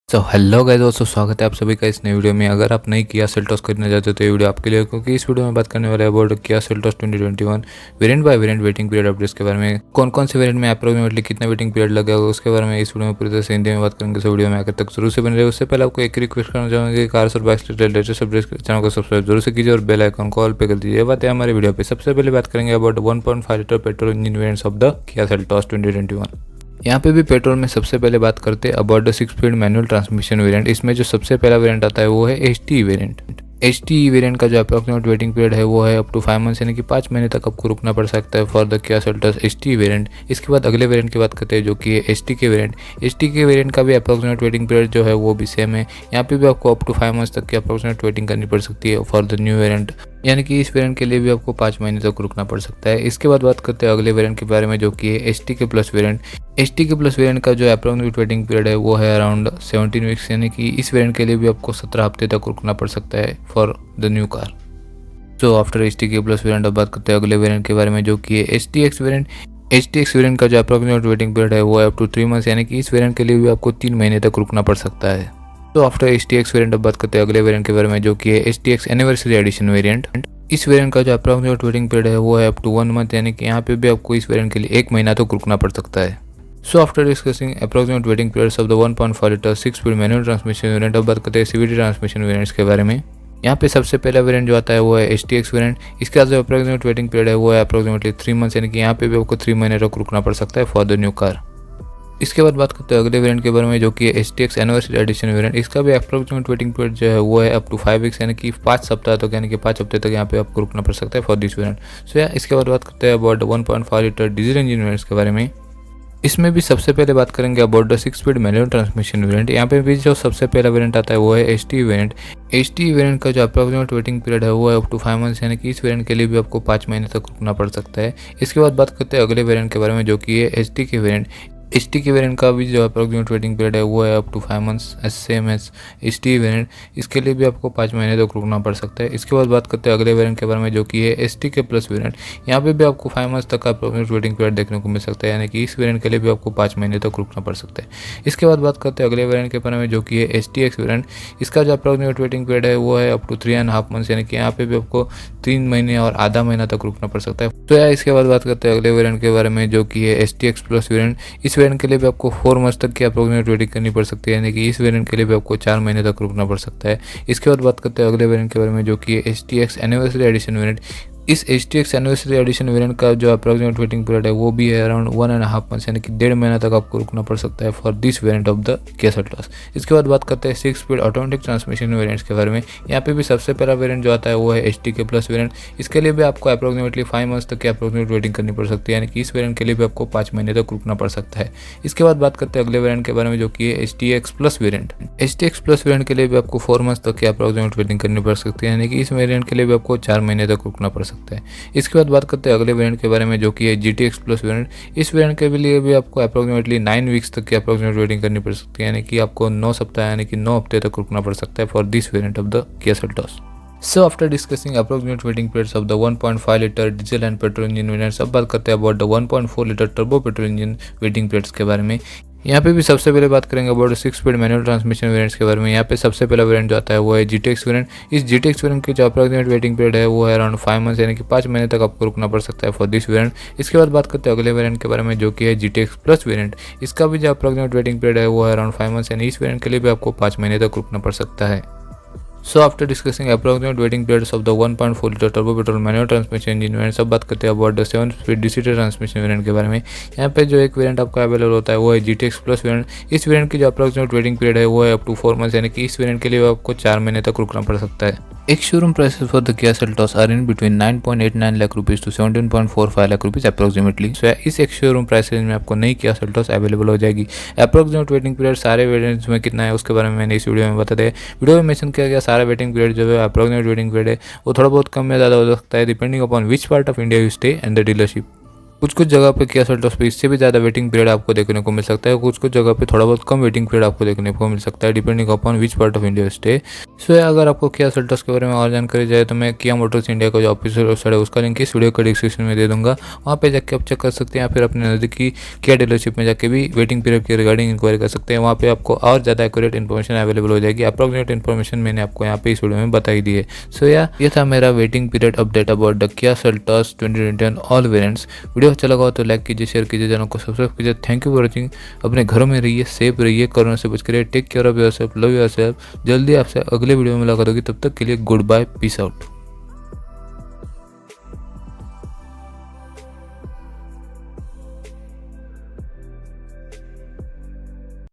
Hello guys, दोस्तों स्वागत है आप सभी का इस नई वीडियो में। अगर आप नई किया सेल्टॉस खरीदना चाहते हो तो ये वीडियो आपके लिए, क्योंकि इस वीडियो में बात करने वाले about Kia Seltos 2021 variant by variant waiting period updates के बारे में। कौन कौन से वेरिएंट में अप्रोक्सीमेटली कितना वेटिंग पीरियड लगेगा उसके बारे में इस वीडियो में पूरी तरह से हिंदी में बात करेंगे। सो वीडियो में आकर तक जरूर से बने रहे। उससे पहले आपको एक रिक्वेस्ट करना चाहूँगा कि कार्स और bikes related latest updates channel को सब्सक्राइब जरूर से कीजिए और बेल आइकन को ऑल पे कर दीजिए। ये बात है हमारे वीडियो पे। सबसे पहले बात करेंगे about 1.5 litre petrol engine variants of the Kia Seltos 2021। यहाँ पे भी पेट्रोल में सबसे पहले बात करते हैं about the 6 speed manual transmission variant. इसमें जो सबसे पहला वेरिएंट आता है वो है HT वेरिएंट। HT वेरिएंट का जो अप्रॉक्सीमेट वेटिंग पीरियड है वो है अप टू 5 मंथ्स, यानी कि 5 महीने तक आपको रुकना पड़ सकता है for the Kia Seltos HT variant. इसके बाद अगले वेरिएंट की बात करते हैं जो कि है HT के वेरिएंट। HT के वेरिएंट का भी अप्रॉक्सीमेट वेटिंग पीरियड जो है वो भी सेम है। यहाँ पे भी आपको अप टू 5 मंथ्स तक की अप्रॉक्सीमेट वेटिंग करनी पड़ सकती है फॉर द न्यू वेरिएंट, यानी कि इस वेरिएंट के लिए भी आपको 5 महीने तक रुकना पड़ सकता है। इसके बाद बात करते हैं अगले वेरिएंट के बारे में जो कि है HT के प्लस वेरिएंट। HT के प्लस वेरिएंट का जो अप्रॉक्सीमेट वेटिंग पीरियड है वो है अराउंड 17 वीक्स, यानी कि इस वेरिएंट के लिए भी आपको 17 हफ्ते तक रुकना पड़ सकता है फॉर द न्यू कार। तो आफ्टर HT के प्लस वेरिएंट अब बात करते हैं अगले वेरिएंट के बारे में जो कि है HTX वेरिएंट। HTX वेरिएंट का जो अप्रॉक्सीमेट वेटिंग पीरियड है वो है अप टू 3 मंथ्स, यानी कि इस वेरिएंट के लिए भी आपको 3 महीने तक रुकना पड़ सकता है। तो आफ्टर HTX वेरिएंट अब बात करते हैं अगले वेरिएंट के बारे में जो कि है HTX एनिवर्सरी एडिशन वेरिएंट। इस वेरिएंट का जो अप्रॉक्सीमेट वेटिंग पीरियड है वो है अप टू 1 मंथ, यानी कि यहाँ पे भी आपको इस वेरिएंट के लिए 1 महीना तक रुकना पड़ सकता है। So after discussing approximate waiting periods of the 1.5 litre 6 speed manual transmission variant, अब बात करते हैं CVT ट्रांसमिशन वेरिएंट्स के बारे में। यहाँ पे सबसे पहला वेरिएंट जो आता है वो है HTX वेरिएंट। इसका जो अप्रॉक्सीमेट वेटिंग पीरियड है वो है अप्रॉक्सीमेटली 3 मंथ्स, यानी कि यहाँ पे भी आपको 3 महीने तक रुकना पड़ सकता है फॉर द न्यू कार। इसके बाद बात करते हैं अगले वेरिएंट के बारे में जो कि है HTX एनिवर्सरी एडिशन वेरिएंट। इसका भी अप्रॉक्सीमेट वेटिंग पीरियड जो है वो है अप टू 5 वीक्स, यानी कि 5 सप्ताह तक, यानी कि 5 हफ्ते तक यहाँ पे आपको रुकना पड़ सकता है फॉर दिस वेरिएंट। सो इसके बाद बात करते हैं about 1.5 litre diesel engine variants के बारे में। इसमें भी सबसे पहले बात करेंगे about the 6 speed manual transmission variant. यहाँ पे भी जो सबसे पहला वेरिएंट आता है वो है HT वेरिएंट। HT वेरिएंट का जो अप्रॉक्सीमेट वेटिंग पीरियड है वो है अप टू 5 मंथ्स, यानी कि इस वेरिएंट के लिए भी आपको 5 महीने तक रुकना पड़ सकता है। इसके बाद बात करते हैं अगले वेरिएंट के बारे में जो कि है HT के वेरिएंट। HT के वेरिएंट का भी जो अप्रॉक्सीमेट वेटिंग पीरियड है वो है up to 5 months, same as HT variant. इसके लिए भी आपको 5 महीने तक रुकना पड़ सकता है। इसके बाद बात करते हैं अगले वेरिएंट के बारे में जो कि है HT के प्लस वेरिएंट। यहाँ पे भी आपको 5 मंथ्स तक का अप्रॉक्सीमेट वेटिंग पीरियड देखने को मिल सकता है, यानी कि इस वेरिएंट के लिए भी आपको 5 महीने तक रुकना पड़ सकता है। इसके बाद बात करते हैं अगले वेरिएंट के बारे में जो कि है HTX वेरिएंट। इसका जो अप्रॉक्सीमेट वेटिंग पीरियड है वो है अप टू 3.5 मंथ्स, यानी कि यहाँ पे भी आपको 3 महीने और आधा महीना तक रुकना पड़ सकता है। तो यार इसके बाद बात करते हैं अगले वेरिएंट के बारे में जो कि है HTX प्लस वेरिएंट। इस वेरिएंट के लिए भी आपको 4 मंथ्स तक की अप्रॉक्सीमेट वेटिंग करनी पड़ सकती है, यानी कि इस वेरिएंट के लिए भी आपको 4 महीने तक रुकना पड़ सकता है। इसके बाद बात करते हैं अगले वेरिएंट के बारे में जो कि है HTX एनिवर्सरी एडिशन वेरिएंट। इस HTX एनिवर्सरी एडिशन वेरिएंट का जो अप्रॉक्सीमेट वेटिंग पीरियड है वो भी है अराउंड 1.5 मंथ्स, यानी कि 1.5 महीना तक आपको रुकना पड़ सकता है for this variant of the Kia Seltos. इसके बाद बात करते हैं 6 स्पीड ऑटोमेटिक ट्रांसमिशन वेरिएंट्स के बारे में। यहाँ पे भी सबसे पहला वेरिएंट जो आता है वो है HT के प्लस वेरिएंट। इसके लिए भी आपको अप्रॉक्सीमेटली 5 मंथ्स तक की अप्रॉक्सीमेट वेटिंग करनी पड़ सकती है, यानी कि इस वेरिएंट के लिए भी आपको 5 महीने तक रुकना पड़ सकता है। इसके बाद बात करते हैं अगले वेरिएंट के बारे में जो कि है HTX plus variant. HTX plus variant के लिए भी आपको 4 मंथ्स तक की अप्रॉक्सीमेट वेटिंग करनी पड़ सकती है, यानी कि इस वेरिएंट के लिए भी आपको 4 महीने तक रुकना पड़ सकता है। इसके बाद बात करते हैं अगले वेरिएंट के बारे में जो कि है GTX प्लस वेरिएंट। इस वेरिएंट के लिए भी आपको अप्रॉक्सीमेटली 9 वीक्स तक की अप्रॉक्सीमेट वेटिंग करनी पड़ सकती है, यानी कि आपको 9 सप्ताह यानी कि 9 हफ्ते तक रुकना पड़ सकता है for this variant of the Kia Seltos. So after discussing approximate waiting periods of the 1.5 liter diesel and petrol engine variants, अब बात करते हैं about the 1.4 liter turbo petrol engine waiting periods के बारे में। यहाँ पे भी सबसे पहले बात करेंगे about 6 speed manual transmission variants के बारे में। यहाँ पे सबसे पहला वेरिएंट जो आता है वो है GTX वेरिएंट। इस GTX वेरिएंट की जो अप्रॉक्सीमेट वेटिंग पीरियड है वो है अराउंड 5 मंथ्स, यानी कि 5 महीने तक आपको रुकना पड़ सकता है फॉर दिस वेरिएंट। इसके बाद बात करते हैं अगले वेरिएंट के बारे में जो कि है GTX प्लस वेरिएंट। इसका भी जो अप्रॉक्सीमेट वेटिंग पीरियड है वो है अराउंड 5 मंथ्स, यानी इस वेरिएंट के लिए भी आपको 5 महीने तक रुकना पड़ सकता है। So after discussing approximate waiting periods of the 1.4 liter turbo petrol manual transmission engine variant, सब बात करते हैं about the 7 speed DC transmission variant के बारे में। यहाँ पे जो एक वेरिएंट आपका अवेलेबल होता है वो है GTX प्लस वेरिएंट। इस वेरिएंट की जो अप्रॉक्सीमेट वेटिंग पीरियड है वो है अप टू 4 मंथ्स, यानी कि इस वेरिएंट के लिए आपको 4 महीने तक रुकना पड़ सकता है। एक showroom prices for the Kia Seltos are in between 9.89 lakh rupees to 17.45 lakh rupees approximately. So इस एक शोरूम प्राइसेस में आपको नई किया सेल्टॉस अवेलेबल हो जाएगी। अप्रोक्सीमेट वेटिंग पीरियड सारे वेरिएंट्स में कितना है उसके बारे में मैंने इस वीडियो में बता दिया। वीडियो में मेंशन किया गया सारा वेटिंग पीरियड जो है अप्रोक्सीमेट वेटिंग पीरियड है वो थोड़ा बहुत कम या ज़्यादा हो सकता है depending upon which part of India you stay and the dealership. कुछ कुछ जगह पे किया सेल्टोस पे इससे भी ज़्यादा वेटिंग पीरियड आपको देखने को मिल सकता है, कुछ कुछ जगह पे थोड़ा बहुत कम वेटिंग पीरियड आपको देखने को मिल सकता है, depending upon which part of India stay. So अगर आपको किया सेल्टोस के बारे में और जानकारी चाहिए तो मैं किया मोटर्स इंडिया का जो ऑफिशियल वेबसाइट है उसका लिंक इस वीडियो का डिस्क्रिप्शन में दे दूंगा, वहाँ पे जाके आप चेक कर सकते हैं, या फिर अपने नज़दीकी किया डीलरशिप में जाके भी वेटिंग पीरियड के रिगार्डिंग इंक्वायरी कर सकते हैं। वहाँ पे आपको और ज़्यादा एक्यूरेट इन्फॉर्मेशन अवेलेबल हो जाएगी। अप्रॉक्सीमेट इन्फॉर्मेशन मैंने आपको यहाँ पे इस वीडियो में बताई दी है। सो ये था मेरा waiting period update about the Kia Seltos 2021 all variants. Video अच्छा लगा हो तो लाइक कीजिए, शेयर कीजिए, चैनल को सब्सक्राइब कीजिए। Thank you for watching. अपने घरों में रहिए, सेफ रहिए, कोरोना से बच कर रहिए। Take care of yourself, love yourself. जल्दी आपसे अगले वीडियो में मुलाकात होगी, तब तक के लिए गुड बाय, पीस आउट।